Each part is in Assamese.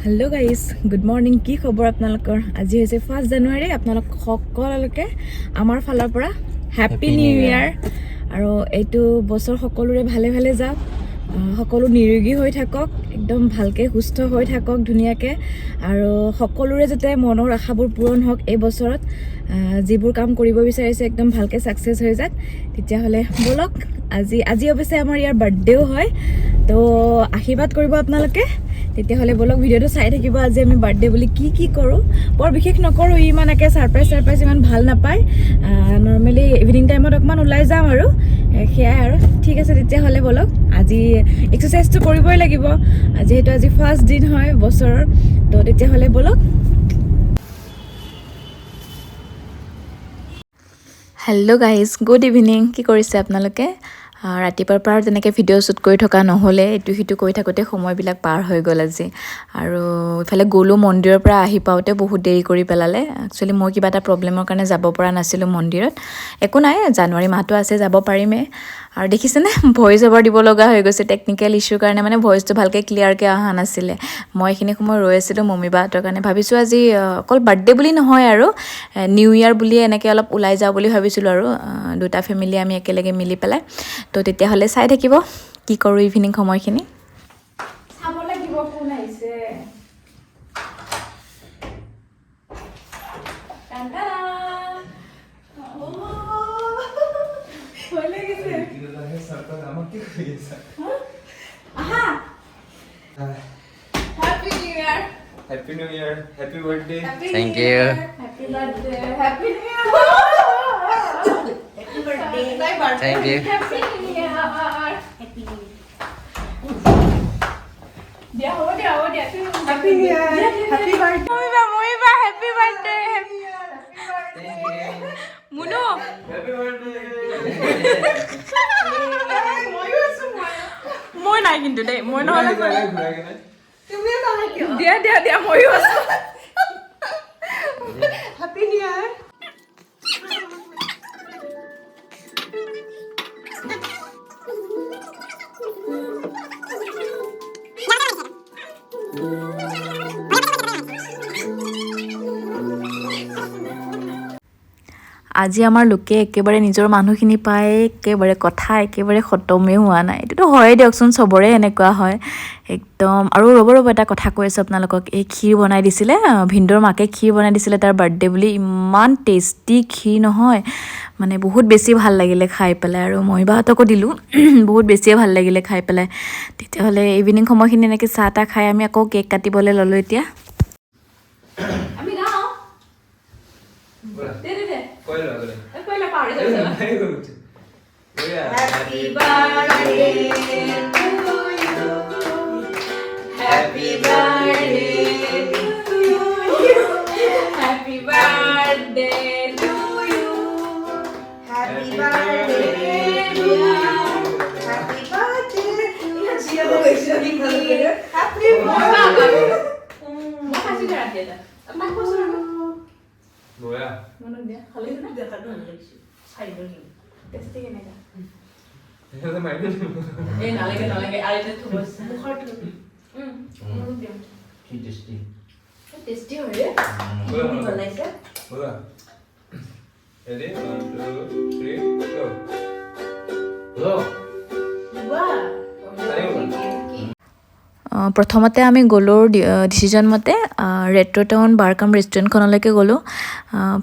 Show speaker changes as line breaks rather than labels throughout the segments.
Hello' guys, good morning. কি খবৰ আপোনালোকৰ? আজি হৈছে 1 জানুৱাৰী। আপোনালোক সকলোকে আমাৰ ফালৰ পৰা হেপী নিউ ইয়াৰ। আৰু এইটো বছৰ সকলোৰে ভালে ভালে যাওক, সকলো নিৰোগী হৈ থাকক, একদম ভালকৈ সুস্থ হৈ থাকক ধুনীয়াকৈ। আৰু সকলোৰে যাতে মনৰ আশাবোৰ পূৰণ হওক এই বছৰত, যিবোৰ কাম কৰিব বিচাৰিছে একদম ভালকৈ ছাকচেছ হৈ যাওক। তেতিয়াহ'লে ব'লক, আজি অৱশ্যে আমাৰ ইয়াৰ বাৰ্থডেও হয়, তো আশীৰ্বাদ কৰিব আপোনালোকে। তেতিয়াহ'লে ব'লক ভিডিঅ'টো চাই থাকিব। আজি আমি বাৰ্থডে বুলি কি কৰোঁ বৰ বিশেষ নকৰোঁ, ইমানকৈ ছাৰপ্ৰাইজ ইমান ভাল নাপায়। নৰ্মেলি ইভিনিং টাইমত অকণমান ওলাই যাম আৰু সেয়াই আৰু। ঠিক আছে তেতিয়াহ'লে ব'লক, আজি এক্সাৰচাইজটো কৰিবই লাগিব যিহেতু আজি ফাৰ্ষ্ট দিন হয় বছৰৰ। তো তেতিয়াহ'লে ব'লক। Hello' guys, good evening. কি কৰিছে আপোনালোকে? ৰাতিপুৱাৰ পৰা তেনেকৈ ভিডিঅ' শ্বুট কৰি থকা নহ'লে, ইটো সিটো কৰি থাকোঁতে সময়বিলাক পাৰ হৈ গ'ল আজি। আৰু ইফালে গ'লো মন্দিৰৰ পৰা আহি পাওঁতে বহুত দেৰি কৰি পেলালে। একচুৱেলি মই কিবা এটা প্ৰব্লেমৰ কাৰণে যাব পৰা নাছিলোঁ মন্দিৰত। একো নাই, জানুৱাৰী মাহটো আছে, যাব পাৰিমেই। আৰু দেখিছেনে, ভইচ অভাৰ দিব লগা হৈ গৈছে টেকনিকেল ইছ্যুৰ কাৰণে, মানে ভইচটো ভালকৈ ক্লিয়াৰকৈ অহা নাছিলে। মই এইখিনি সময় ৰৈ আছিলোঁ মম্মী বাহঁতৰ কাৰণে। ভাবিছোঁ আজি অকল বাৰ্থডে বুলি নহয় আৰু নিউ ইয়াৰ বুলিয়ে এনেকৈ অলপ ওলাই যাওঁ বুলি ভাবিছিলোঁ আৰু দুটা ফেমিলি আমি একেলগে মিলি পেলাই। তো তেতিয়াহ'লে চাই থাকিব কি কৰোঁ ইভিনিং সময়খিনি। চাব লাগিব কোন আহিছে। Happy New Year.
Happy New Year. Happy birthday.
Thank you.
Happy birthday. Happy New Year.
Happy birthday.
Thank you.
Happy New Year.
Happy New Year.
Dia, oh dia.
Happy New Year. Happy birthday.
Moiba, happy birthday. Munu.
Happy birthday.
মই নাই কিন্তু দেই, মই নহ'লে
তুমি তাহলে কি?
দিয়া ময়ো আছো।
Happy New Year.
আজি আমাৰ লোকে একেবাৰে নিজৰ মানুহখিনি পায়, একেবাৰে কথা একেবাৰে খতমেই হোৱা নাই। এইটোতো হয়ে দিয়কচোন, চবৰে এনেকুৱা হয় একদম। আৰু ৰ'ব এটা কথা কৈ আছোঁ আপোনালোকক। এই ক্ষীৰ বনাই দিছিলে, ভিনদেউৰ মাকে ক্ষীৰ বনাই দিছিলে তাৰ বাৰ্থডে বুলি। ইমান টেষ্টি ক্ষীৰ নহয়, মানে বহুত বেছি ভাল লাগিলে খাই পেলাই। আৰু মই বাহঁতকো দিলোঁ, বহুত বেছিয়ে ভাল লাগিলে খাই পেলাই। তেতিয়াহ'লে ইভিনিং সময়খিনি এনেকৈ চাহ তাহ খাই আমি আকৌ কেক কাটিবলৈ ল'লোঁ এতিয়া। আমি যাওঁ।
Koila agora.
Koila পাহৰি গৈছে।
Very good.
Happy birthday to you.
Happy birthday to you. Happy birthday to you.
Happy birthday to you. Happy birthday. Happy birthday.
মই খাইছোঁ দে ৰাতি এটা। আপোনাক কৈছোঁ আৰু।
Boya.
মনত দিয়া। খালি না? টেষ্টি কেনেকা?
Essa mais não.
এই নালাগে আৰু এটা থব মুখৰ থব। মনত দিয়া।
কি টেষ্টি।
টেষ্টি হয় ৰে।
Boya.
কি বনাইছে?
Boya. Ready? 1, 2, 3, go.
Hello.
Wow.
প্ৰথমতে আমি গ'লোৰ ডিচিজন মতে ৰেট্ৰ' টাউন বাৰ কাম ৰেষ্টুৰেণ্টখনলৈকে গ'লোঁ।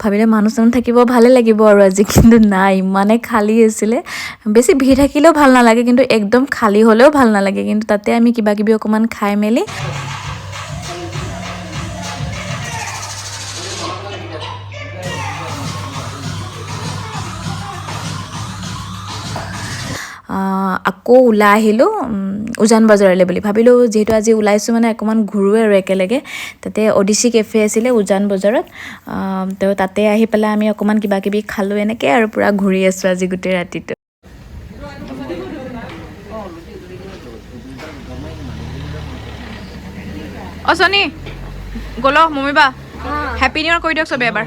ভাবিলে মানুহ চানুহ থাকিব ভালে লাগিব আৰু আজি, কিন্তু নাই, ইমানে খালী আছিলে। বেছি ভিৰ থাকিলেও ভাল নালাগে, কিন্তু একদম খালী হ'লেও ভাল নালাগে। কিন্তু তাতে আমি কিবাকিবি অকণমান খাই মেলি আকৌ ওলাই আহিলোঁ উজান বজাৰলৈ বুলি। ভাবিলোঁ যিহেতু আজি ওলাইছোঁ মানে অকণমান ঘূৰোঁ আৰু একেলগে। তাতে অডিচি কেফে আছিলে উজান বজাৰত, তো তাতে আহি পেলাই আমি অকণমান কিবাকিবি খালোঁ। এনেকৈ আৰু পূৰা ঘূৰি আছোঁ আজি গোটেই ৰাতিটো। অ চনী, গ'লো মম্মী বা হেপী নিউ ইয়াৰ কৈ দিয়ক চবে এবাৰ।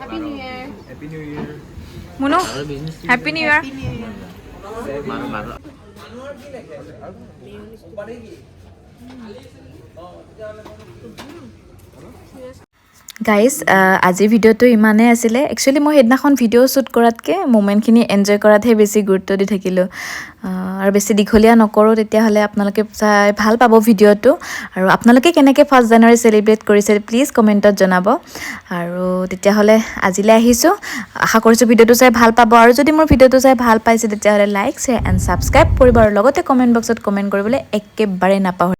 Happy New Year.
Happy New Year.
Munu happy new ইয়াৰ।
মানুহ
গাইজ আজিৰ ভিডিঅ'টো ইমানেই আছিলে একচুৱেলি মই সেইদিনাখন ভিডিঅ' শ্বুট কৰাতকৈ মুমেণ্টখিনি এনজয় কৰাতহে বেছি গুৰুত্ব দি থাকিলোঁ আৰু বেছি দীঘলীয়া নকৰোঁ তেতিয়াহ'লে আপোনালোকে চাই ভাল পাব ভিডিঅ'টো আৰু আপোনালোকে কেনেকৈ 1 জানুৱাৰী চেলিব্ৰেট কৰিছে প্লিজ কমেণ্টত জনাব আৰু তেতিয়াহ'লে আজিলৈ আহিছোঁ আশা কৰিছোঁ ভিডিঅ'টো চাই ভাল পাব আৰু যদি মোৰ ভিডিঅ'টো চাই ভাল পাইছে তেতিয়াহ'লে লাইক শ্বেয়াৰ এণ্ড ছাবস্ক্ৰাইব কৰিব আৰু লগতে কমেণ্ট বক্সত কমেণ্ট কৰিবলৈ একেবাৰে নাপাহৰিব